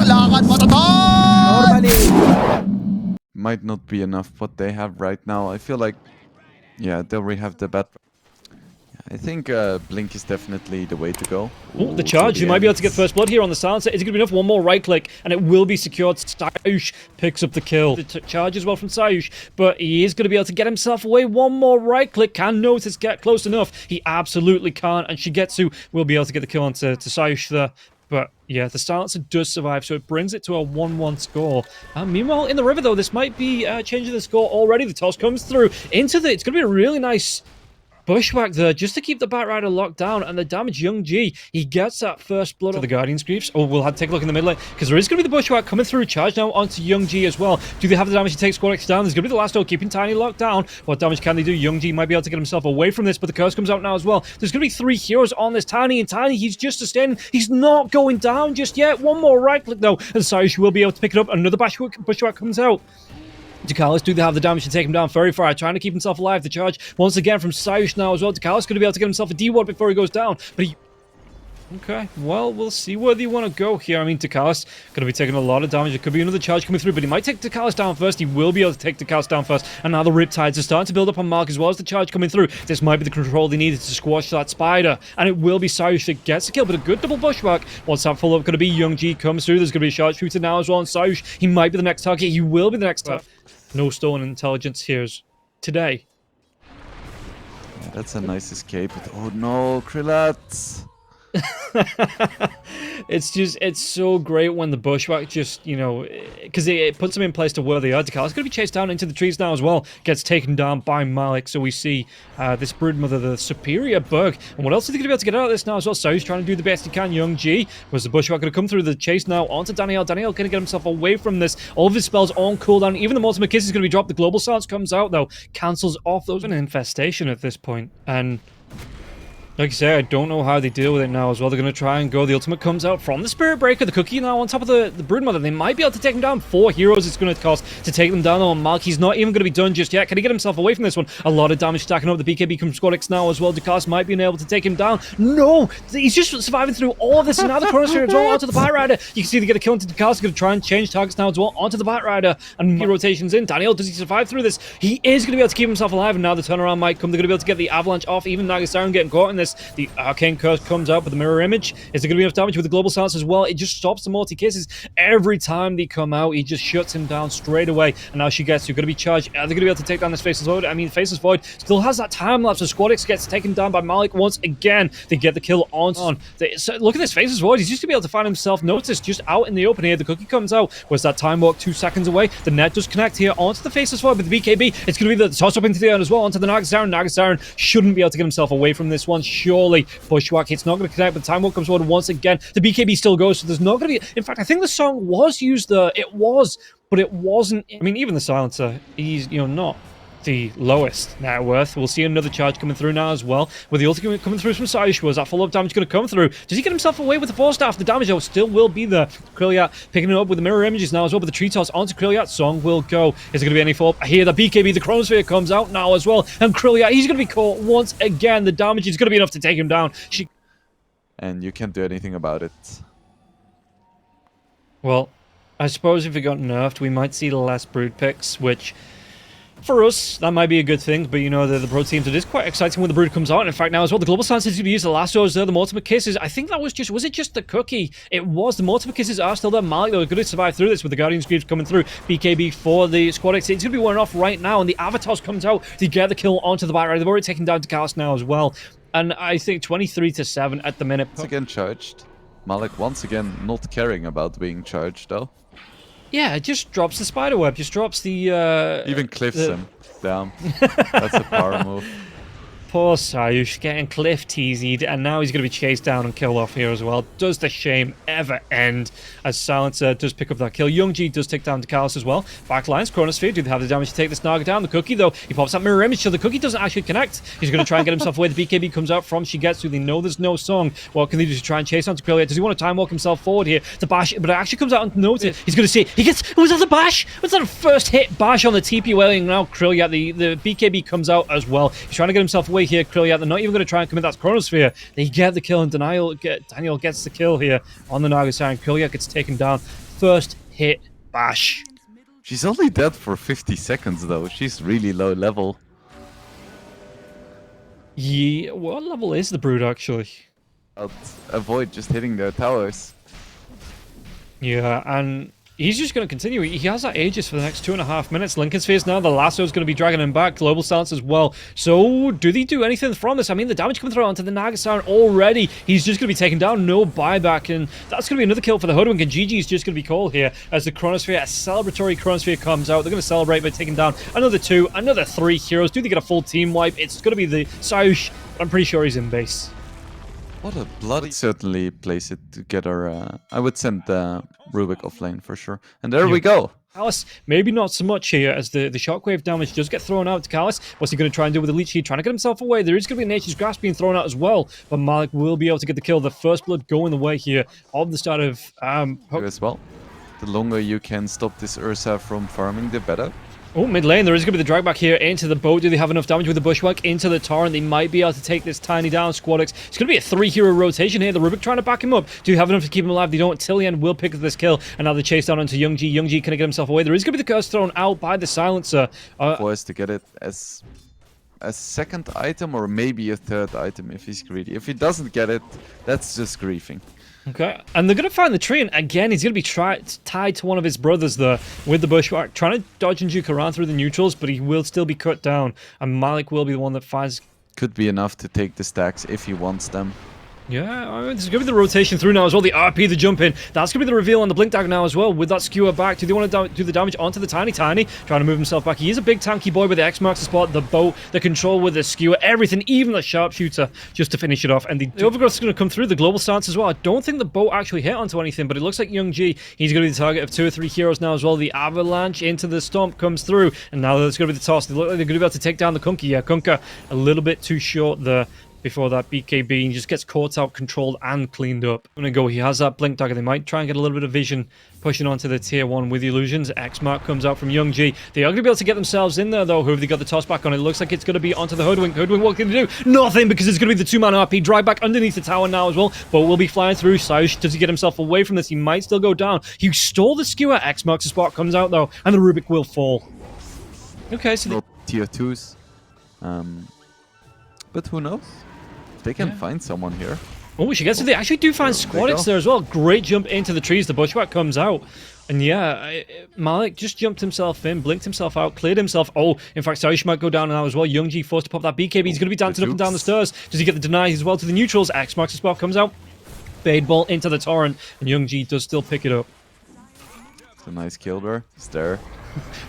lakad matatot! Normally. Might not be enough what they have right now. I feel like, yeah, they already have the bat. I think Blink is definitely the way to go. Ooh, the charge. You might be able to get first blood here on the silencer. Is it going to be enough? One more right click, and it will be secured. Sayush picks up the kill. The charge as well from Sayush, but he is going to be able to get himself away. One more right click. Can Notice get close enough? He absolutely can't, and Shigetsu will be able to get the kill onto Sayush there. But yeah, the silencer does survive, so it brings it to a 1-1 score. Meanwhile, in the river, though, this might be changing the score already. The toss comes through into the... It's going to be a really nice bushwhack there, just to keep the Batrider locked down, and the damage Young G, he gets that first blood to the Guardian's Griefs. Oh, we'll have to take a look in the mid lane, because there is going to be the bushwhack coming through, charge now onto Young G as well. Do they have the damage to take Squad X down? There's going to be the last keeping Tiny locked down. What damage can they do? Young G might be able to get himself away from this, but the curse comes out now as well. There's going to be 3 heroes on this Tiny, and Tiny, he's just sustaining. He's not going down just yet. One more right click though, and Sayush will be able to pick it up. Another bushwhack comes out. Dakalis do they have the damage to take him down very far, trying to keep himself alive. The charge once again from Sayush now as well. Dakalis going to be able to get himself a D-ward before he goes down, but he... Okay, well, we'll see where they want to go here. I mean, Dakalis going to be taking a lot of damage. There could be another charge coming through, but he might take Dakalis down first. He will be able to take Dakalis down first. And now the Riptides are starting to build up on Mark as well as the charge coming through. This might be the control they needed to squash that spider. And it will be Sayush that gets the kill, but a good double bushwhack. Once that follow-up going to be Young G comes through. There's going to be a sharpshooter now as well on Sayush. He might be the next target. He will be the next target. No stolen intelligence here today. Yeah, that's a nice escape. But oh no, Krillat! It's so great when the bushwhack just, you know, because it puts them in place to where they are. Dakalis going to be chased down into the trees now as well. Gets taken down by Malik. So we see this Broodmother, the superior bug. And what else are they going to be able to get out of this now as well? So he's trying to do the best he can. Young G was the bushwhack going to come through the chase now onto Daniel. Daniel going to get himself away from this. All of his spells on cooldown. Even the Multiple Kiss is going to be dropped. The Global Silence comes out though. Cancels off those. An infestation at this point. And like I say, I don't know how they deal with it now as well. They're going to try and go. The ultimate comes out from the Spirit Breaker. The Cookie now on top of the Broodmother. They might be able to take him down. 4 heroes it's going to cost to take them down. On Mark, he's not even going to be done just yet. Can he get himself away from this one? A lot of damage stacking up. The BKB comes Squad X now as well. Dakalis might be able to take him down. No! He's just surviving through all of this. And now the Chronosphere as well onto the Batrider. You can see they get a kill into Dakalis. Going to try and change targets now as well onto the Batrider. And he rotations in. Daniel, does he survive through this? He is going to be able to keep himself alive. And now the turnaround might come. They're going to be able to get the Avalanche off. Even Nagasiren getting caught in this. The Arcane Curse comes out with the mirror image. Is there going to be enough damage with the Global Silence as well? It just stops the multi-kisses. Every time they come out, he just shuts him down straight away. And now Shigetsu going to be charged. Are they going to be able to take down this Faceless Void? I mean, Faceless Void still has that time lapse. So Squad X gets taken down by Malik once again. They get the kill on. So look at this Faceless Void. He's just going to be able to find himself noticed just out in the open here. The Cookie comes out. Was that time walk 2 seconds away? The net does connect here onto the Faceless Void with the BKB. It's going to be the toss up into the end as well onto the Nagasiren. Nagasiren shouldn't be able to get himself away from this one. Surely Bushwhack. It's not going to connect, but time walk comes forward once again. The BKB still goes, so there's not going to be... In fact, I think the song was used there. It was, but it wasn't... I mean, even the silencer, he's, you know, not the lowest net worth. We'll see another charge coming through now as well, with the ultimate coming through from Sayush. Was that follow-up damage going to come through? Does he get himself away with the Force Staff? The damage, though, still will be there. Krilliat picking it up with the mirror images now as well, but the tree toss onto Krilliat. Song will go. Is there going to be any follow-up? Here, the BKB, the Chronosphere comes out now as well, and Krilliat, he's going to be caught once again. The damage is going to be enough to take him down. And you can't do anything about it. Well, I suppose if it got nerfed, we might see less Brood picks, which, for us, that might be a good thing, but you know, the pro teams, it is quite exciting when the Brood comes out. And in fact, now as well, the Global Silence is going to be used, the lassos there, the Multiple Kisses. I think that was it just the Cookie? It was. The Multiple Kisses are still there. Malik, though, going to survive through this with the Guardian's Greaves coming through. BKB for the Squad X. It's going to be wearing off right now, and the Avatars comes out to get the kill onto the Batrider. They've already taken down Dakalis now as well. And I think 23-7 at the minute. Once again charged. Malik once again not caring about being charged, though. Yeah, it just drops the spiderweb. Just drops the... Even cliffs him down. That's a power move. Poor Sayush getting cliff teased, and now he's going to be chased down and killed off here as well. Does the shame ever end? As Silencer does pick up that kill. Young G does take down Dakalis as well. Backlines, Chronosphere, do they have the damage to take this Naga down? The Cookie, though, he pops that mirror image, so the Cookie doesn't actually connect. He's going to try and get himself away. The BKB comes out from Shigetsu. They know there's no song. What can they do to try and chase onto Krilliat? Does he want to time walk himself forward here? The bash, but it actually comes out and notice. He's going to see, he gets, was that the bash? Was that a first hit bash on the TP wailing? Now Krilliat, the BKB comes out as well. He's trying to get himself away here, Krilliat. They're not even going to try and commit that Chronosphere. They get the kill, and Daniel gets the kill here on the Nagasiren. Krilliat gets taken down. first hit bash. She's only dead for 50 seconds though. She's really low level. Yeah, what level is the Brood actually? I'll avoid just hitting their towers. Yeah, and he's just going to continue. He has that Aegis for the next 2.5 minutes. Lincoln's Face now. The lasso is going to be dragging him back. Global Stance as well. So, do they do anything from this? I mean, the damage coming through onto the Naga Siren already. He's just going to be taken down. No buyback. And that's going to be another kill for the Hoodwink. And GG's just going to be called here as the Chronosphere, a celebratory Chronosphere comes out. They're going to celebrate by taking down another 2, another 3 heroes. Do they get a full team wipe? It's going to be the Saush. I'm pretty sure he's in base. What a bloody... Certainly place it together. I would send Rubik off lane for sure. And there we go. Callus, maybe not so much here as the shockwave damage does get thrown out to Callus. What's he going to try and do with the leech? He's trying to get himself away. There is going to be a Nature's Grasp being thrown out as well. But Malik will be able to get the kill. The first blood going the way here of the start of... Here as well. The longer you can stop this Ursa from farming, the better. Oh, mid lane, there is going to be the drag back here into the boat. Do they have enough damage with the Bushwhack into the Torrent? They might be able to take this tiny down. Squadix. It's going to be a 3-hero rotation here. The Rubik trying to back him up. Do they have enough to keep him alive? They don't. Tillian will pick up this kill. And now the chase down onto Youngji. Youngji can get himself away. There is going to be the curse thrown out by the Silencer. Forced to get it as a second item or maybe a third item if he's greedy. If he doesn't get it, that's just griefing. Okay, and they're going to find the tree, and again, he's going to be tied to one of his brothers there with the Bushwhack, trying to dodge and juke around through the neutrals, but he will still be cut down, and Malik will be the one that finds... Could be enough to take the stacks if he wants them. Yeah, I mean, there's going to be the rotation through now as well. The RP, the jump in. That's going to be the reveal on the Blink Dagger now as well. With that skewer back, do they want to do the damage onto the Tiny? Trying to move himself back. He is a big tanky boy with the X marks the spot, the boat, the control with the skewer, everything, even the sharpshooter, just to finish it off. And the overgrowth is going to come through, the global stance as well. I don't think the boat actually hit onto anything, but it looks like Young G, he's going to be the target of 2 or 3 heroes now as well. The avalanche into the stomp comes through, and now there's going to be the toss. They look like they're going to be able to take down the Kunkka. Yeah, Kunkka a little bit too short there. Before that BKB, and just gets caught out, controlled, and cleaned up. I'm gonna go, he has that Blink Dagger. They might try and get a little bit of vision pushing onto the tier 1 with illusions. X mark comes out from Young G. They are gonna be able to get themselves in there though. Who have they got the toss back on? It looks like it's gonna be onto the Hoodwink. Hoodwink, what can he do? Nothing, because it's gonna be the 2-man RP. Drive back underneath the tower now as well. But will be flying through. Saush, does he get himself away from this? He might still go down. He stole the skewer. X marks the spot, comes out though, and the Rubik will fall. Okay, so tier 2s. But who knows? They can find someone here. Oh, she gets it. They actually do find Squadix there as well. Great jump into the trees. The Bushwhack comes out. And yeah, Malik just jumped himself in, blinked himself out, cleared himself. Oh, in fact, Saush might go down now as well. Youngji forced to pop that BKB. He's going to be dancing up and down the stairs. Does he get the deny as well to the neutrals? X marks the spot, comes out. Fade ball into the Torrent. And Youngji does still pick it up. It's a nice kill there. He's there.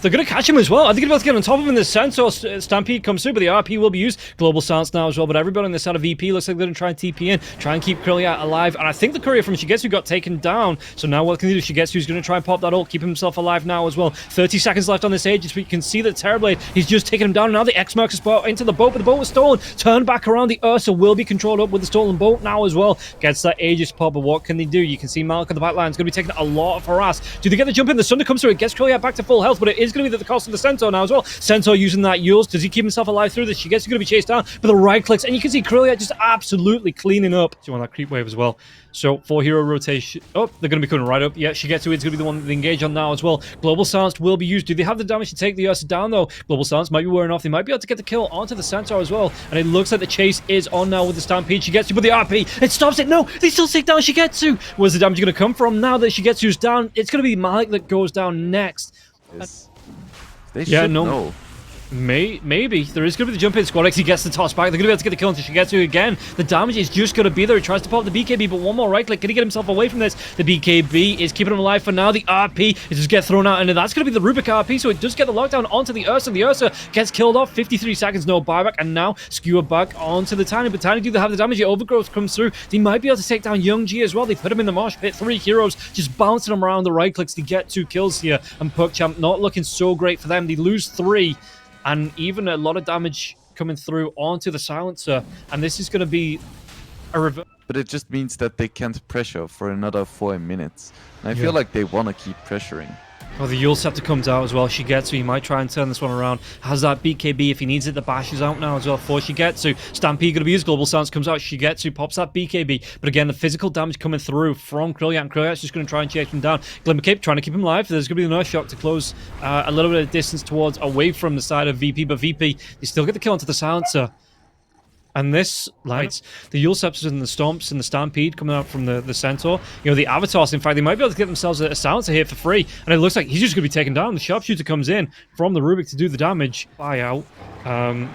They're going to catch him as well. Are they going to be able to get on top of him? The Centaur Stampede comes through, but the RP will be used. Global stance now as well, but everybody on the side of VP looks like they're going to try and TP in, try and keep Krillia alive. And I think the courier from Shigetsu got taken down. So now what can he do? Shigetsu's going to try and pop that ult, keep himself alive now as well. 30 seconds left on this Aegis, but you can see that Terrorblade, he's just taking him down. Now the X marks a spot into the boat, but the boat was stolen. Turn back around. The Ursa will be controlled up with the stolen boat now as well. Gets that Aegis pop, but what can they do? You can see Malik on the back line. It's going to be taking a lot of harass. Do they get the jump in? The Sunder comes through. It gets Krillia back to full health, but it is going to be the cost of the Centaur now as well. Centaur using that Yules. Does he keep himself alive through this? She gets going to be chased down, but the right clicks, and you can see Krillia just absolutely cleaning up. She on that creep wave as well. So 4-hero rotation. Oh, they're going to be coming right up. Yeah, Shigetsu is going to be the one that they engage on now as well. Global Silence will be used. Do they have the damage to take the Ursa down though? Global Silence might be wearing off. They might be able to get the kill onto the Centaur as well. And it looks like the chase is on now with the Stampede. Shigetsu with the RP. It stops it. No, they still take down Shigetsu. Where's the damage going to come from? Now that Shigetsu's down, it's going to be Malik that goes down next. Yes. They should know. Maybe. There is going to be the jump in. Squadix, he gets the toss back. They're going to be able to get the kill into Shigetsu again. The damage is just going to be there. He tries to pop the BKB, but one more right click. Can he get himself away from this? The BKB is keeping him alive for now. The RP is just get thrown out, and that's going to be the Rubik RP, so it does get the lockdown onto the Ursa. The Ursa gets killed off. 53 seconds, no buyback, and now skewer back onto the Tiny. But Tiny do have the damage. The overgrowth comes through. They might be able to take down Young G as well. They put him in the mosh pit. 3 heroes just bouncing him around the right clicks to get 2 kills here. And PuckChamp not looking so great for them. They lose 3. And even a lot of damage coming through onto the Silencer. And this is going to be a reverse. But it just means that they can't pressure for another 4 minutes. And I feel like they want to keep pressuring. Oh, the Yule Scepter comes out as well. Shigetsu, he might try and turn this one around. Has that BKB if he needs it. The bash is out now as well for Shigetsu. Stampede going to be his global stance. Comes out. Shigetsu pops that BKB. But again, the physical damage coming through from Krilliat. And Krilliat's just going to try and chase him down. Glimmer Cape trying to keep him alive. There's going to be another shock to close a little bit of distance towards away from the side of VP. But VP, they still get the kill onto the silencer. And this lights the Yule Scepters and the Stomps and the Stampede coming out from the Centaur. You know, the Avatars, in fact, they might be able to get themselves a silencer here for free. And it looks like he's just going to be taken down. The Sharpshooter comes in from the Rubik to do the damage. Buyout.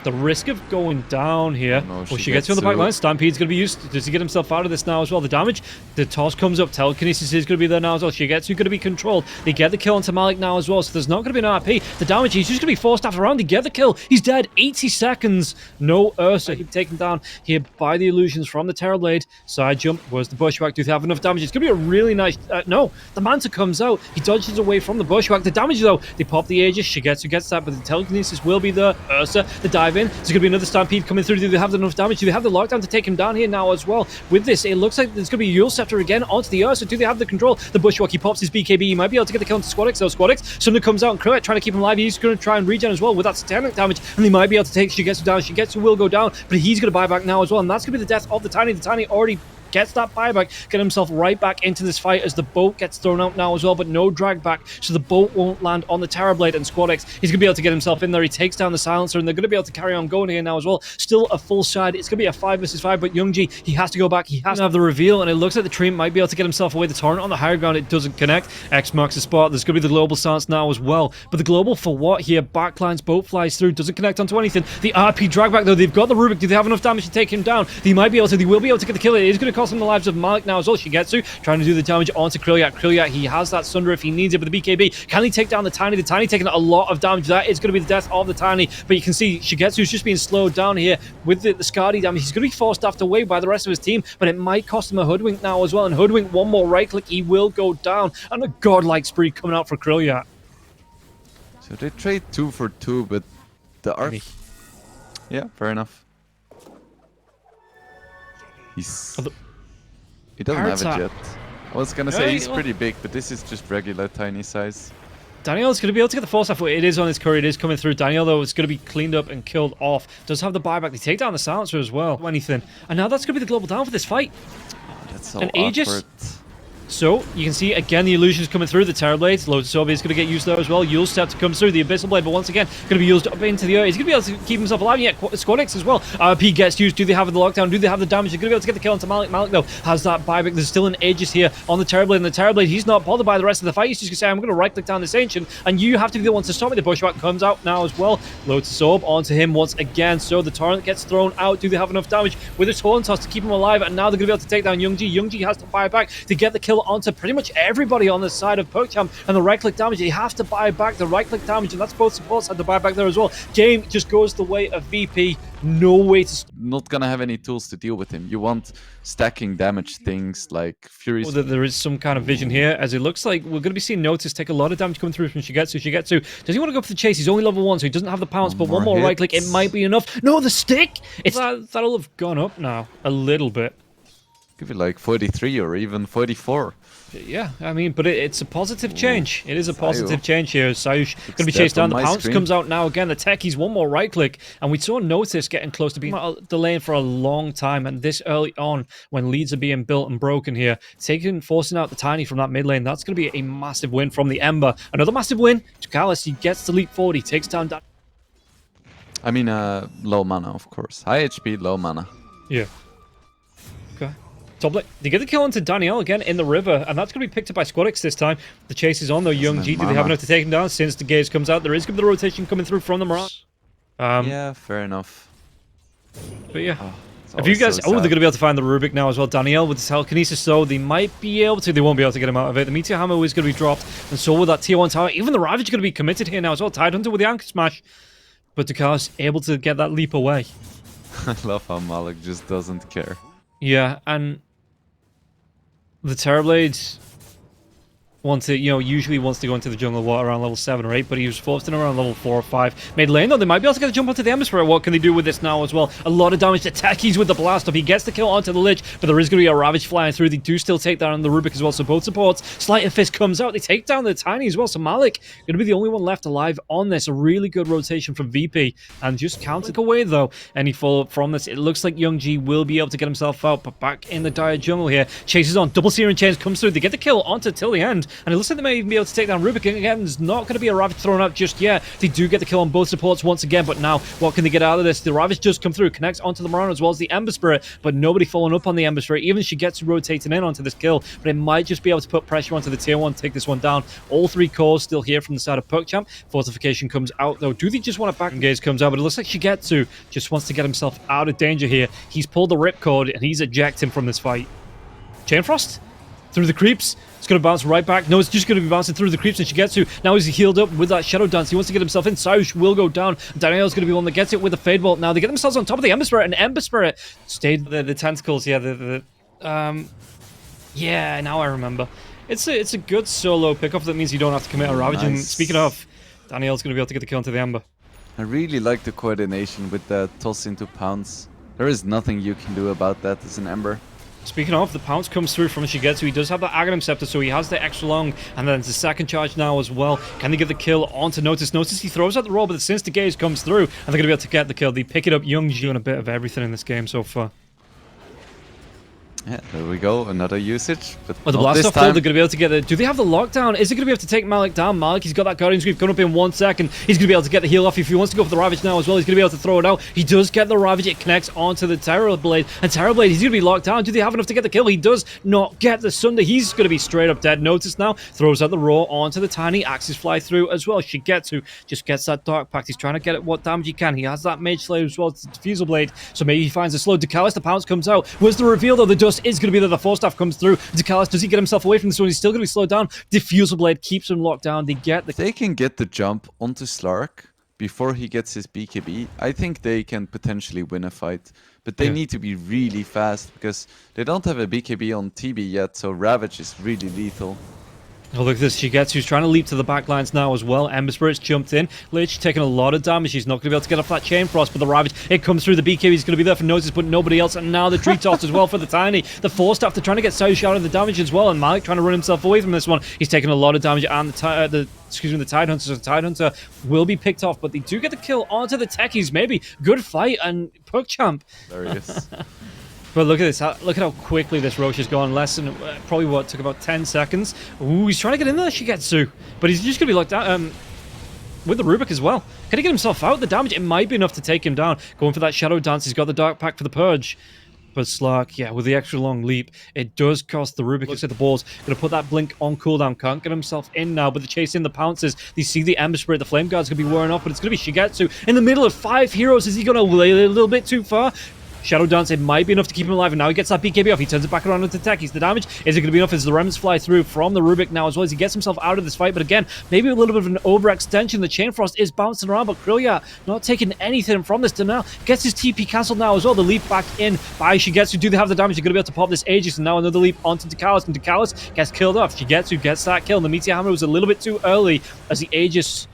The risk of going down here. She gets on the back line. Stampede's going to be used. Does he get himself out of this now as well? The damage. The toss comes up. Telekinesis is going to be there now as well. Shigetsu going to be controlled. They get the kill onto Malik now as well. So there's not going to be an RP. The damage, he's just going to be forced after round. They get the kill. He's dead. 80 seconds. No Ursa. He's taken down here by the illusions from the Terrorblade. Side jump. Where's the Bushwhack? Do they have enough damage? It's going to be a really nice... no. The Manta comes out. He dodges away from the Bushwhack. The damage, though. They pop the Aegis. Shigetsu gets that, but the Telekinesis will be there. Ursa, the dive in. There's going to be another Stampede coming through. Do they have enough damage? Do they have the lockdown to take him down here now as well? With this, it looks like there's going to be a Yule Scepter again onto the Ursa. Do they have the control? The Bushwhack, he pops his BKB. He might be able to get the kill onto Squadix. So Squadix, Sunder comes out and Krilliat trying to keep him alive. He's going to try and regen as well with that satanic damage, and they might be able to take Shigetsu down. Shigetsu will go down, but he's going to buy back now as well, and that's going to be the death of the Tiny. The Tiny already gets that buyback, get himself right back into this fight as the boat gets thrown out now as well, but no drag back, so the boat won't land on the Terrorblade and Squadix. He's going to be able to get himself in there. He takes down the Silencer, and they're going to be able to carry on going here now as well. Still a full side. It's going to be a 5 versus 5, but Youngji, he has to go back. He has to have the reveal, and it looks like the Treant might be able to get himself away. The Torrent on the higher ground, it doesn't connect. X marks the spot. There's going to be the global stance now as well, but the global for what here? Backlines, boat flies through, doesn't connect onto anything. The RP drag back, though, they've got the Rubik. Do they have enough damage to take him down? They might be able to. They will be able to get the kill. It is going to cost them the lives of Malik now as well. Shigetsu trying to do the damage onto Krilliat. Krilliat, he has that Sunder if he needs it, but the BKB, can he take down the Tiny? The Tiny taking a lot of damage. That is going to be the death of the Tiny, but you can see Shigetsu's just being slowed down here with the Skadi damage. He's going to be forced after away by the rest of his team, but it might cost him a Hoodwink now as well, and Hoodwink, one more right click, he will go down, and a godlike spree coming out for Krilliat. So they trade 2 for 2, but the arc... Yeah, fair enough. He's... He doesn't have it yet. I was gonna say he's pretty big, but this is just regular Tiny size. Daniel's going to be able to get the force off. It is on his curry. It is coming through. Daniel, though, is going to be cleaned up and killed off. Does have the buyback. They take down the Silencer as well. Anything. And now that's going to be the global down for this fight. Oh, that's so an Aegis. awkward. So, you can see, again, the illusions coming through. The Terrorblade, Lotus Orb is going to get used there as well. Yule Step to come through. The Abyssal Blade, but once again, going to be used up into the air. He's going to be able to keep himself alive. Yet, Squadix as well. RP gets used. Do they have the lockdown? Do they have the damage? They're going to be able to get the kill onto Malik. Malik, though, has that buyback. There's still an Aegis here on the Terrorblade. And the Terrorblade, he's not bothered by the rest of the fight. He's just going to say, I'm going to right-click down this Ancient, and you have to be the one to stop me. The Bushwhack comes out now as well. Lotus Orb onto him once again. So, the Torrent gets thrown out. Do they have enough damage with the Torrent toss to keep him alive? And now they're going to be able to take down Youngji. Youngji has to buy back to get the kill onto pretty much everybody on the side of PuckChamp, and the right-click damage, they have to buy back the right-click damage, and that's both supports had to buy back there as well. Game just goes the way of VP. No way to... Not gonna have any tools to deal with him. You want stacking damage things like Fury's... Oh, there is some kind of vision here, as it looks like we're going to be seeing Notice take a lot of damage coming through from Shigetsu. Shigetsu, does he want to go for the chase? He's only level 1, so he doesn't have the pounce, but one more right-click, it might be enough. No, the stick! That'll have gone up now, a little bit. Give it like 43 or even 44. Yeah, I mean, but it's a positive change. It is a positive change here. Sayush going to be chased down. The pounce comes out now again. The techies, one more right click. And we saw Notice getting close to being delaying for a long time. And this early on, when leads are being built and broken here, forcing out the Tiny from that mid lane, that's going to be a massive win from the Ember. Another massive win to Gallus. He gets to leap forward. He takes down... I mean, low mana, of course. High HP, low mana. Yeah. Okay. They get the kill onto Danielle again in the river, and that's going to be picked up by Squadix this time. The chase is on, though. Youngji, do they have enough to take him down? Since the gaze comes out, there is going to be the rotation coming through from the Mirage. Yeah, fair enough. But yeah. Have you guys... they're going to be able to find the Rubik now as well. Danielle with the telekinesis, so they might be able to. They won't be able to get him out of it. The Meteor Hammer is going to be dropped, and so will that tier 1 tower. Even the Ravage is going to be committed here now as well. Tidehunter with the Anchor Smash. But Dukas able to get that leap away. I love how Malik just doesn't care. Yeah, and... the Terrorblade want to, usually wants to go into the jungle around level 7 or 8, but he was forced in around level 4 or 5. Mid lane, though, they might be able to get a jump onto the Ember Spirit. What can they do with this now as well? A lot of damage to Techies with the blast off. He gets the kill onto the Lich, but there is going to be a Ravage flying through. They do still take down the Rubik as well, so both supports. Sleight of Fist comes out. They take down the Tiny as well, so Malik going to be the only one left alive on this. A really good rotation from VP, and just counting away, though, any follow-up from this. It looks like Young G will be able to get himself out, but back in the dire jungle here. Chases on. Double Searing Chains comes through. They get the kill onto till the end, and it looks like they may even be able to take down Rubik. Again, there's not going to be a Ravage thrown up just yet. They do get the kill on both supports once again, but now, what can they get out of this? The Ravage just come through, connects onto the Marauder as well as the Ember Spirit, but nobody following up on the Ember Spirit. Even she gets rotating in onto this kill, but it might just be able to put pressure onto the tier 1, take this one down. All 3 cores still here from the side of PuckChamp. Fortification comes out, though. Do they just want to back engage? Comes out, but it looks like Shigetsu just wants to get himself out of danger here. He's pulled the ripcord, and he's ejecting from this fight. Chain Frost through the creeps. It's going to bounce right back. No, it's just going to be bouncing through the creeps, and Shigetsu now he's healed up with that Shadow Dance. He wants to get himself in. Saush will go down. Daniel's going to be one that gets it with the Fade Bolt. Now they get themselves on top of the Ember Spirit, and Ember Spirit stayed the tentacles. Yeah, yeah, now I remember. It's a good solo pickup. That means you don't have to commit a Ravage. Nice. And speaking of, Daniel's going to be able to get the kill into the Ember. I really like the coordination with the toss into pounce. There is nothing you can do about that as an Ember. Speaking of, the pounce comes through from Shigetsu. He does have the Aghanim Scepter, so he has the extra long, and then it's the second charge now as well. Can they get the kill onto Notice? Notice he throws out the roll, but since the gaze comes through, and they're going to be able to get the kill. They pick it up. Young Ji doing a bit of everything in this game so far. Yeah, there we go. Another usage, but the blast off, they're going to be able to get it. Do they have the lockdown? Is it going to be able to take Malik down? Malik, he's got that Guardian's Grief coming up in 1 second. He's going to be able to get the heal off. If he wants to go for the Ravage now as well, he's going to be able to throw it out. He does get the Ravage. It connects onto the Terrorblade. And Terrorblade, he's going to be locked down. Do they have enough to get the kill? He does not get the Sunder. He's going to be straight up dead. Notice now, throws out the Roar onto the Tiny. Axes fly through as well. Shigetsu just gets that Dark Pact. He's trying to get it what damage he can. He has that Mage Slayer as well. It's the Diffusal Blade. So maybe he finds a slow. Decalis, the pounce comes out. Where's the reveal though? The dust is going to be there. The Force Staff comes through. Decalis, does he get himself away from this one? He's still going to be slowed down. Diffusal Blade keeps him locked down. They get the... If they can get the jump onto Slark before he gets his BKB, I think they can potentially win a fight. But they need to be really fast because they don't have a BKB on TB yet, so Ravage is really lethal. Oh, look at this. Shigetsu's trying to leap to the back lines now as well. Ember Spirit's jumped in. Lich taking a lot of damage. He's not going to be able to get off that Chain Frost, but the Ravage, it comes through. The BKB is going to be there for Notice, but nobody else. And now the Tree Toss as well for the Tiny. The Force Staff, they're trying to get Saush out of the damage as well, and Malik trying to run himself away from this one. He's taking a lot of damage, and the Tide Hunter. So the Tide Hunter will be picked off, but they do get the kill onto the Techies. Maybe. Good fight, and PuckChamp. There he is. But look at this. Look at how quickly this Roche has gone. Less than, probably what, took about 10 seconds. Ooh, he's trying to get in there, Shigetsu. But he's just going to be locked out with the Rubik as well. Can he get himself out? The damage, it might be enough to take him down. Going for that Shadow Dance. He's got the Dark Pact for the Purge. But Slark, yeah, with the extra long leap, it does cost the Rubik. Looks at the balls. Going to put that blink on cooldown. Can't get himself in now, but the chase in the pounces. They see the Ember Spirit. The Flame Guard's going to be wearing off, but it's going to be Shigetsu in the middle of 5 heroes. Is he going to lay a little bit too far? Shadow Dance, it might be enough to keep him alive, and now he gets that BKB off. He turns it back around into Techies. The damage, is it going to be enough as the remnants fly through from the Rubik now as well as he gets himself out of this fight? But again, maybe a little bit of an overextension. The Chain Frost is bouncing around, but Krillia not taking anything from this. Daniel gets his TP cancelled now as well. The leap back in by Shigetsu. Do they have the damage? They're going to be able to pop this Aegis, and now another leap onto Decalis, and Decalis gets killed off. Shigetsu gets that kill, and the Meteor Hammer was a little bit too early as the Aegis,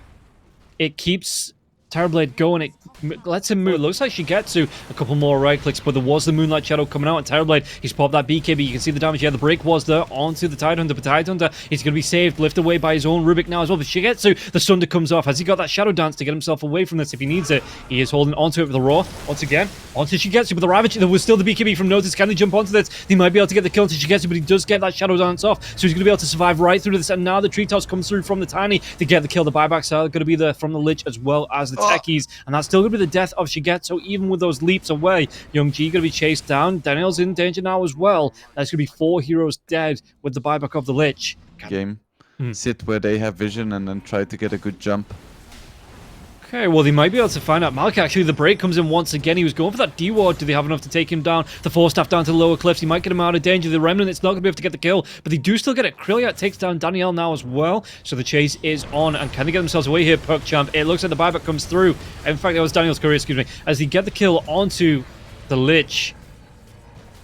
it keeps Terrorblade going. It lets him move. It looks like Shigetsu a couple more right clicks, but there was the Moonlight Shadow coming out, and Terrorblade, he's popped that BKB. You can see the damage. Yeah, the break was there onto the Tide Hunter, but Tide Hunter is going to be saved, lifted away by his own Rubik now as well. But Shigetsu, the Sunder comes off. Has he got that Shadow Dance to get himself away from this if he needs it? He is holding onto it with the Roar. Once again, onto Shigetsu, but the Ravage, there was still the BKB from Notice. Can they jump onto this? They might be able to get the kill to Shigetsu, but he does get that Shadow Dance off, so he's going to be able to survive right through this. And now the Tree Toss comes through from the Tiny to get the kill. The buybacks are going to be there from the Lich as well as the Techies, and that's still going to be the death of Shigetsu. Even with those leaps away, Young G going to be chased down. Daniel's in danger now as well. There's going to be 4 heroes dead with the buyback of the Lich. Game. Sit where they have vision and then try to get a good jump. Okay, well, they might be able to find out. Malik, actually, the break comes in once again. He was going for that D-Ward. Do they have enough to take him down? The Force Staff down to the lower cliffs. He might get him out of danger. The Remnant, it's not going to be able to get the kill, but they do still get it. Krillia takes down Danielle now as well, so the chase is on. And can they get themselves away here, PuckChamp? It looks like the buyback comes through. In fact, that was Daniel's career, excuse me, as they get the kill onto the Lich.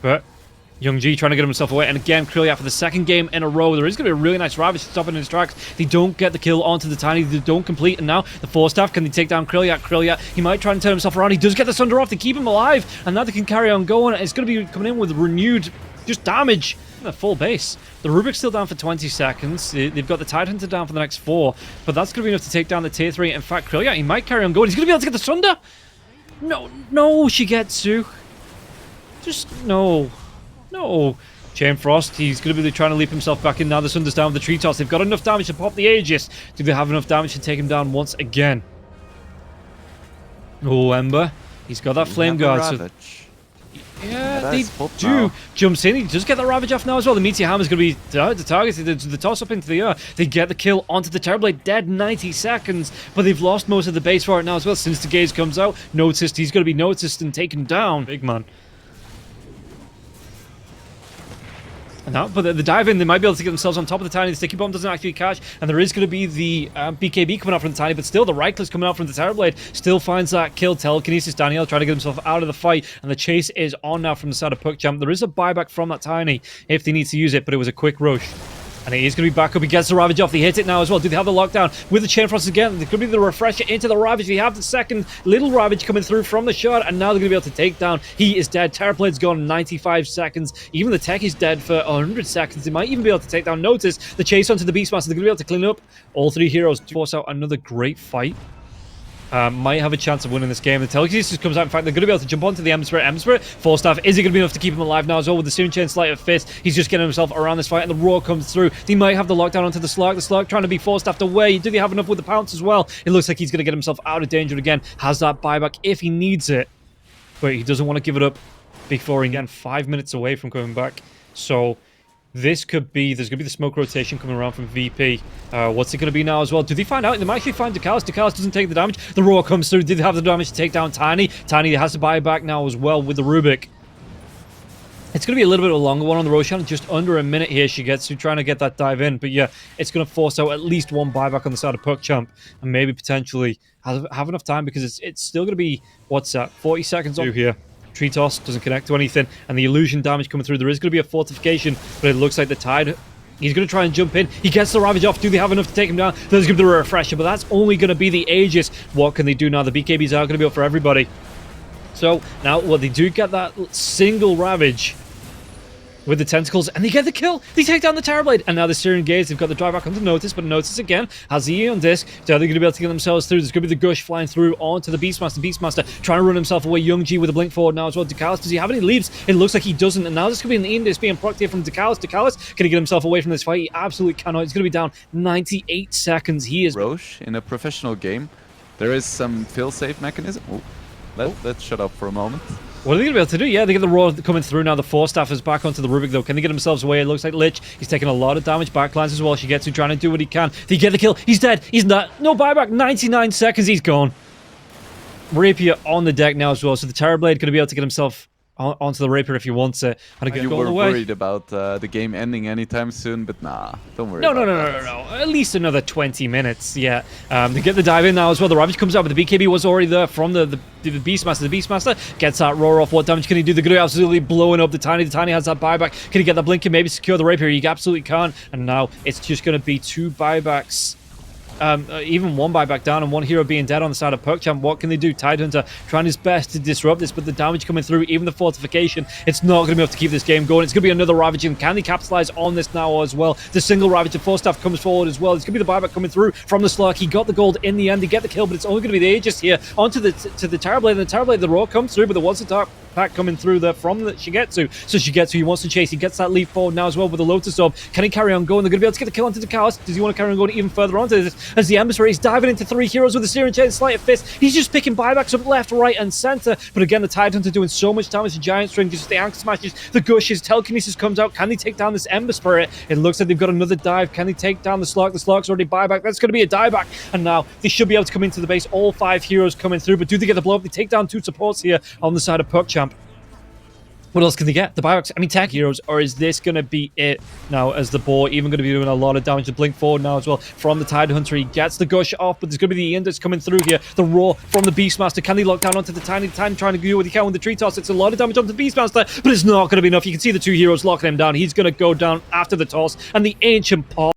But Youngji trying to get himself away, and again, Krilliat for the second game in a row. There is going to be a really nice Ravage stopping in his tracks. They don't get the kill onto the Tiny, they don't complete, and now the 4-staff, can they take down Krilliat? Krilliat, he might try and turn himself around. He does get the Sunder off, they keep him alive, and now they can carry on going. It's going to be coming in with renewed just damage. A full base. The Rubik's still down for 20 seconds. They've got the Tidehunter down for the next 4, but that's going to be enough to take down the tier 3. In fact, Krilliat, he might carry on going. He's going to be able to get the Sunder. No, Shigetsu. Just no. Chain Frost, he's going to be trying to leap himself back in now. The Sunder's down with the Tree Toss. They've got enough damage to pop the Aegis. Do they have enough damage to take him down once again? Oh, Ember. He's got that Flame Guard. So yeah, they do. Now. Jumps in. He does get the Ravage off now as well. The Meteor Hammer is going to be the target. The toss up into the air. They get the kill onto the Terrorblade. Dead 90 seconds. But they've lost most of the base for it now as well. Since the Gaze comes out, noticed. He's going to be noticed and taken down. Big man. No, but the dive in, they might be able to get themselves on top of the Tiny. The Sticky Bomb doesn't actually catch, and there is going to be the BKB coming out from the Tiny, but still the right click's coming out from the Terrorblade. Still finds that kill. Telekinesis, Daniel trying to get himself out of the fight, and the chase is on now from the side of PuckChamp. There is a buyback from that Tiny if they need to use it, but it was a quick rush. And he is going to be back up. He gets the Ravage off. They hit it now as well. Do they have the lockdown with the Chain Frost again? There could be the Refresher into the Ravage. They have the second little Ravage coming through from the shot, and now they're going to be able to take down. He is dead. Terrorplade's gone 95 seconds. Even the Tech is dead for 100 seconds. They might even be able to take down Notice. The chase onto the Beastmaster. They're going to be able to clean up all 3 heroes to force out another great fight. Might have a chance of winning this game. The Telekinesis comes out. In fact, they're going to be able to jump onto the Ember Spirit. Ember Spirit, 4-staff. Is it going to be enough to keep him alive now as well with the Searing Chain Sleight of Fist? He's just getting himself around this fight, and the Roar comes through. They might have the lockdown onto the Slug. The Slug trying to be 4-staffed away. Do they have enough with the Pounce as well? It looks like he's going to get himself out of danger again. Has that buyback if he needs it. But he doesn't want to give it up before again 5 minutes away from coming back. So this could be, there's going to be the smoke rotation coming around from VP. What's it going to be now as well? Do they find out? They might actually find Decalis. Decalis doesn't take the damage. The Roar comes through. Did they have the damage to take down Tiny? Tiny has to buy back now as well with the Rubik. It's going to be a little bit of a longer one on the Roshan. Just under a minute here she gets to trying to get that dive in. But yeah, it's going to force out at least one buyback on the side of PuckChamp. And maybe potentially have enough time because it's still going to be, what's that, 40 seconds on here. Tree Toss doesn't connect to anything, and the illusion damage coming through. There is going to be a fortification, but it looks like the Tide. He's going to try and jump in. He gets the Ravage off. Do they have enough to take him down? There's going to be the Refresher, but that's only going to be the Aegis. What can they do now? The BKBs are going to be up for everybody. So now, well, they do get that single Ravage with the tentacles, and they get the kill. They take down the Terrorblade, and now the Searing Gaze. They've got the drive back onto Notice, but Notice again has the Eon Disc. So they're going to be able to get themselves through. There's going to be the Gush flying through onto the Beastmaster. Beastmaster trying to run himself away. Youngji with a blink forward now as well. Decalis, does he have any leaps? It looks like he doesn't, and now there's going to be an Eon Disc being procced here from Decalis. Decalis, can he get himself away from this fight? He absolutely cannot. He's going to be down 98 seconds. He is... Roche, in a professional game, there is some fail-safe mechanism. Let's shut up for a moment. What are they going to be able to do? Yeah, they get the Roar coming through now. The 4-staff is back onto the Rubik, though. Can they get themselves away? It looks like Lich. He's taking a lot of damage. Backlines as well. Shigetsu trying to do what he can. They get the kill. He's dead. He's not. No buyback. 99 seconds. He's gone. Rapier on the deck now as well. So the Terrorblade going to be able to get himself onto the Rapier if he wants it. And you were worried about the game ending anytime soon, but nah, don't worry. No. At least another 20 minutes, yeah. They get the dive in now as well. The Ravage comes out, but the BKB was already there from the Beastmaster. The Beastmaster gets that Roar off. What damage can he do? They're going to be absolutely blowing up the Tiny. The Tiny has that buyback. Can he get that blink and maybe secure the Rapier? He absolutely can't. And now it's just going to be 2 buybacks. Even 1 buyback down and 1 hero being dead on the side of PuckChamp. What can they do? Tidehunter trying his best to disrupt this, but the damage coming through, even the fortification, it's not going to be able to keep this game going. It's going to be another Ravage, and can they capitalize on this now as well? The single Ravage and 4-staff comes forward as well. It's going to be the buyback coming through from the Slug. He got the gold in the end. They get the kill, but it's only going to be the Aegis here onto the Terrorblade, and the Terrorblade, the Roar comes through, but there was a dark pack coming through there from the Shigetsu. So Shigetsu, he wants to chase. He gets that leap forward now as well with the Lotus Orb. Can he carry on going? They're going to be able to get the kill onto the Chaos. Does he want to carry on going even further onto this? As the Ember Spirit, he's diving into 3 heroes with the Searing Chain Sleight of Fist. He's just picking buybacks up left, right, and center. But again, the Tidehunter doing so much damage to Giant String. Just the Anchor Smashes, the Gushes, Telekinesis comes out. Can they take down this Ember Spirit? It looks like they've got another dive. Can they take down the Slug? The Slug's already buyback. That's going to be a dieback. And now they should be able to come into the base. All 5 heroes coming through. But do they get the blow up? They take down 2 supports here on the side of PuckChamp. What else can they get? The Biox, I mean, tech heroes, or is this going to be it now as the boar even going to be doing a lot of damage? The blink forward now as well from the Tide Hunter. He gets the gush off, but there's going to be the Index coming through here. The roar from the Beastmaster. Can they lock down onto the Tiny Time trying to do what he can with the tree toss? It's a lot of damage onto the Beastmaster, but it's not going to be enough. You can see the two heroes locking him down. He's going to go down after the toss, and the Ancient Paw.